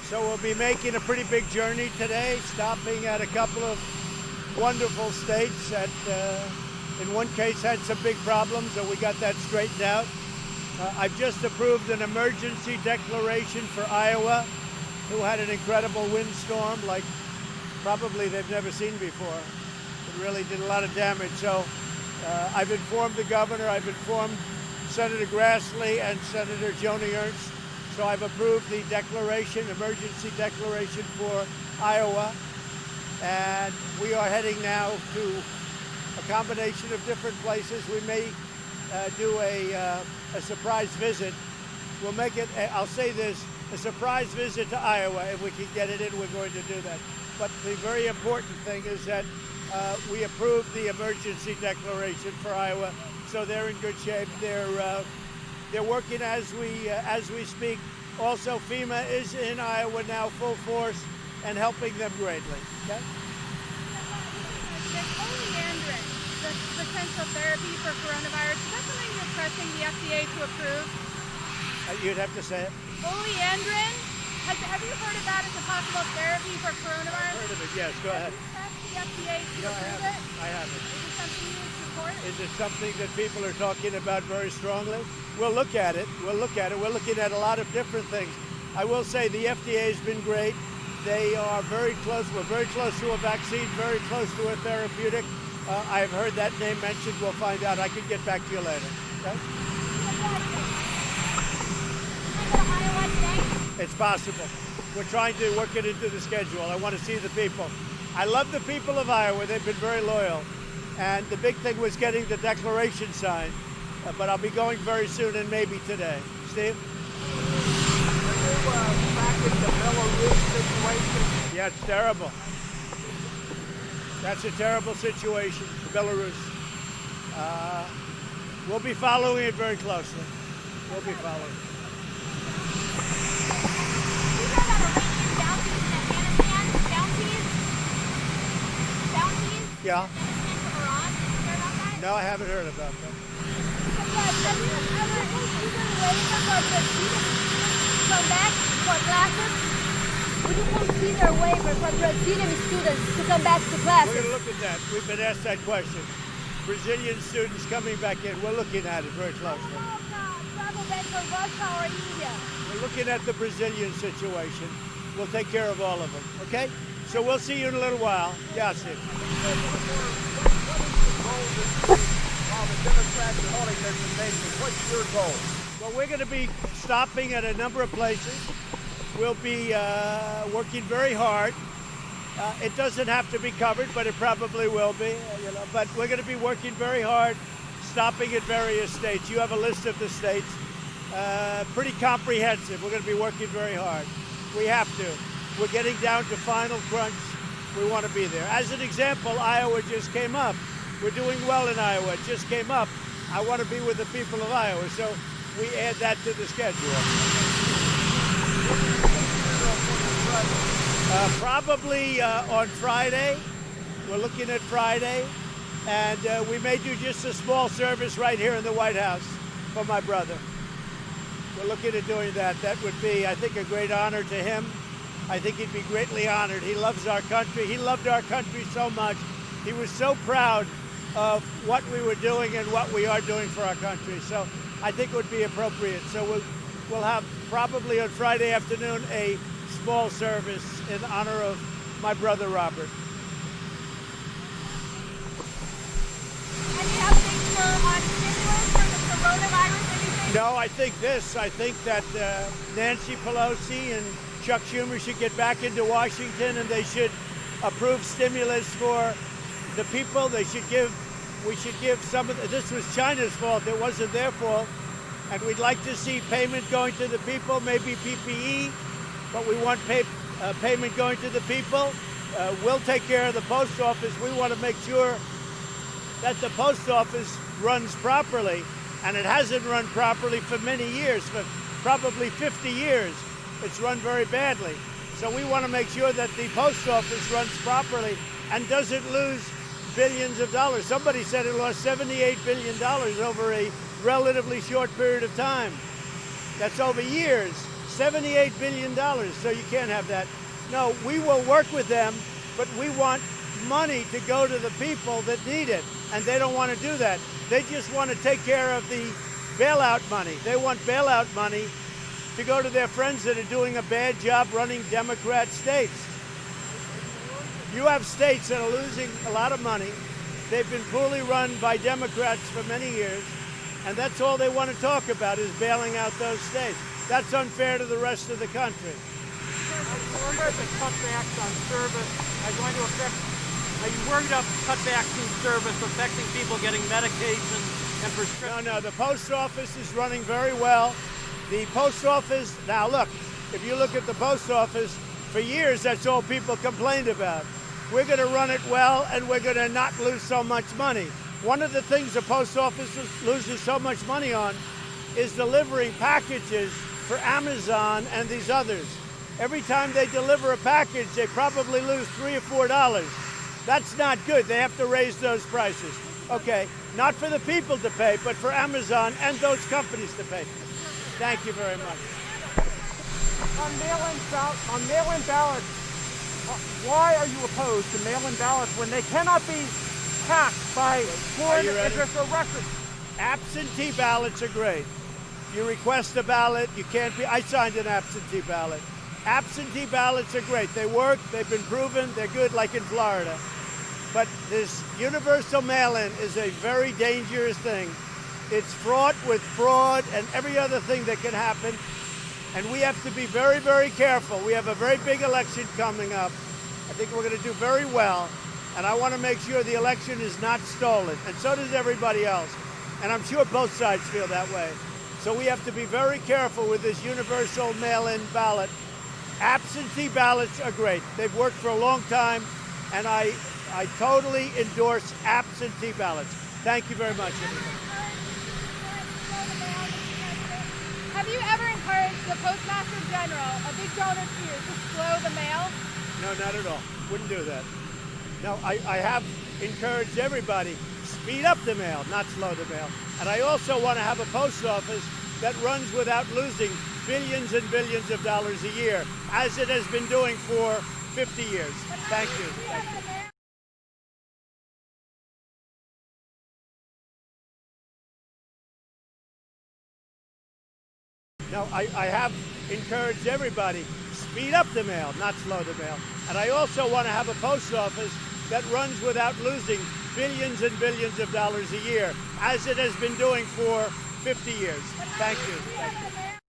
So we'll be making a pretty big journey today, stopping at a couple of wonderful states that in one case had some big problems, so we got that straightened out. I've just approved an emergency declaration for Iowa, who had an incredible windstorm like probably they've never seen before. It really did a lot of damage. So I've informed the governor, I've informed Senator Grassley and Senator Joni Ernst. So I've approved the declaration, emergency declaration for Iowa. And we are heading now to a combination of different places. We may do a surprise visit. We'll make it, I'll say this, a surprise visit to Iowa. If we can get it in, we're going to do that. But the very important thing is that we approved the emergency declaration for Iowa, so they're in good shape. They're working as we speak. Also, FEMA is in Iowa now, full force, and helping them greatly. Okay? There's oleandrin, the potential therapy for coronavirus. Is that something you're pressing the FDA to approve? You'd have to say it. Oleandrin? Have you heard of that as a possible therapy for coronavirus? I've heard of it, yes. Go ahead. Have you pressed the FDA to No, approve it? I haven't. Is it something you support? Is it something that people are talking about very strongly? We'll look at it. We'll look at it. We're looking at a lot of different things. I will say the FDA has been great. They are very close. We're very close to a vaccine, very close to a therapeutic. I've heard that name mentioned. We'll find out. I can get back to you later. Okay? It's possible. We're trying to work it into the schedule. I want to see the people. I love the people of Iowa. They've been very loyal. And the big thing was getting the declaration signed. But I'll be going very soon and maybe today. Steve? Back in the Belarus situation? Yeah, it's terrible. That's a terrible situation, Belarus. We'll be following it very closely. We'll be following it. You heard about Iranian bounties in Afghanistan? Bounties? Yeah. Afghanistan from Iran? Did you hear about that? No, I haven't heard about that. Have you ever even waited for the students to come back for classes? Would you consider a waiver for Brazilian students to come back to We're classes? going to look at that. We've been asked that question. Brazilian students coming back in. We're looking at it very closely. Travel ban for Russia or India? We're looking at the Brazilian situation. We'll take care of all of them. Okay? So we'll see you in a little while. Yeah, Steve. While the Democrats are holding their convention, what's your goal? Well, we're going to be stopping at a number of places. We'll be working very hard. It doesn't have to be covered, but it probably will be. But we're going to be working very hard, stopping at various states. You have a list of the states, pretty comprehensive. We're going to be working very hard. We have to. We're getting down to final crunch. We want to be there. As an example, Iowa just came up. We're doing well in Iowa. It just came up. I want to be with the people of Iowa, so we add that to the schedule. Probably on Friday. We're looking at Friday. And we may do just a small service right here in the White House for my brother. We're looking at doing that. That would be, I think, a great honor to him. I think he'd be greatly honored. He loves our country. He loved our country so much. He was so proud of what we were doing and what we are doing for our country. So I think it would be appropriate. So we'll have probably on Friday afternoon a small service in honor of my brother Robert. Any updates on stimulus for the coronavirus? Anything? No, I think this. I think that Nancy Pelosi and Chuck Schumer should get back into Washington and they should approve stimulus for the people. We should give some of this was China's fault. It wasn't their fault. And we'd like to see payment going to the people, maybe PPE, but we want payment going to the people. We'll take care of the post office. We want to make sure that the post office runs properly, and it hasn't run properly for many years, for probably 50 years. It's run very badly. So we want to make sure that the post office runs properly and doesn't lose billions of dollars. Somebody said it lost $78 billion over a relatively short period of time. That's over years. $78 billion, so you can't have that. No, we will work with them, but we want money to go to the people that need it, and they don't want to do that. They just want to take care of the bailout money. They want bailout money to go to their friends that are doing a bad job running Democrat states. You have states that are losing a lot of money. They've been poorly run by Democrats for many years, and that's all they want to talk about is bailing out those states. That's unfair to the rest of the country. Are the cutbacks on service are going to affect? Are you worried about cutbacks in service affecting people getting medication and prescriptions? No, the post office is running very well. The post office, now look, if you look at the post office, for years that's all people complained about. We're going to run it well, and we're going to not lose so much money. One of the things the post office loses so much money on is delivering packages for Amazon and these others. Every time they deliver a package, they probably lose $3 or $4. That's not good. They have to raise those prices. Okay, not for the people to pay, but for Amazon and those companies to pay. Thank you very much. On mail-in ballots, why are you opposed to mail-in ballots when they cannot be hacked by foreign interests or Russians? Absentee ballots are great. You request a ballot, you can't be. I signed an absentee ballot. Absentee ballots are great. They work, they've been proven, they're good, like in Florida. But this universal mail-in is a very dangerous thing. It's fraught with fraud and every other thing that can happen. And we have to be very, very careful. We have a very big election coming up. I think we're going to do very well. And I want to make sure the election is not stolen. And so does everybody else. And I'm sure both sides feel that way. So we have to be very careful with this universal mail-in ballot. Absentee ballots are great. They've worked for a long time. And I totally endorse absentee ballots. Thank you very much, everybody. Have you ever encouraged the Postmaster General, a big donor to you, to slow the mail? No, not at all. Wouldn't do that. No, I have encouraged everybody, speed up the mail, not slow the mail. And I also want to have a post office that runs without losing billions and billions of dollars a year, as it has been doing for 50 years. Thank you. Thank you. No, I have encouraged everybody, speed up the mail, not slow the mail. And I also want to have a post office that runs without losing billions and billions of dollars a year, as it has been doing for 50 years. Thank you. Thank you.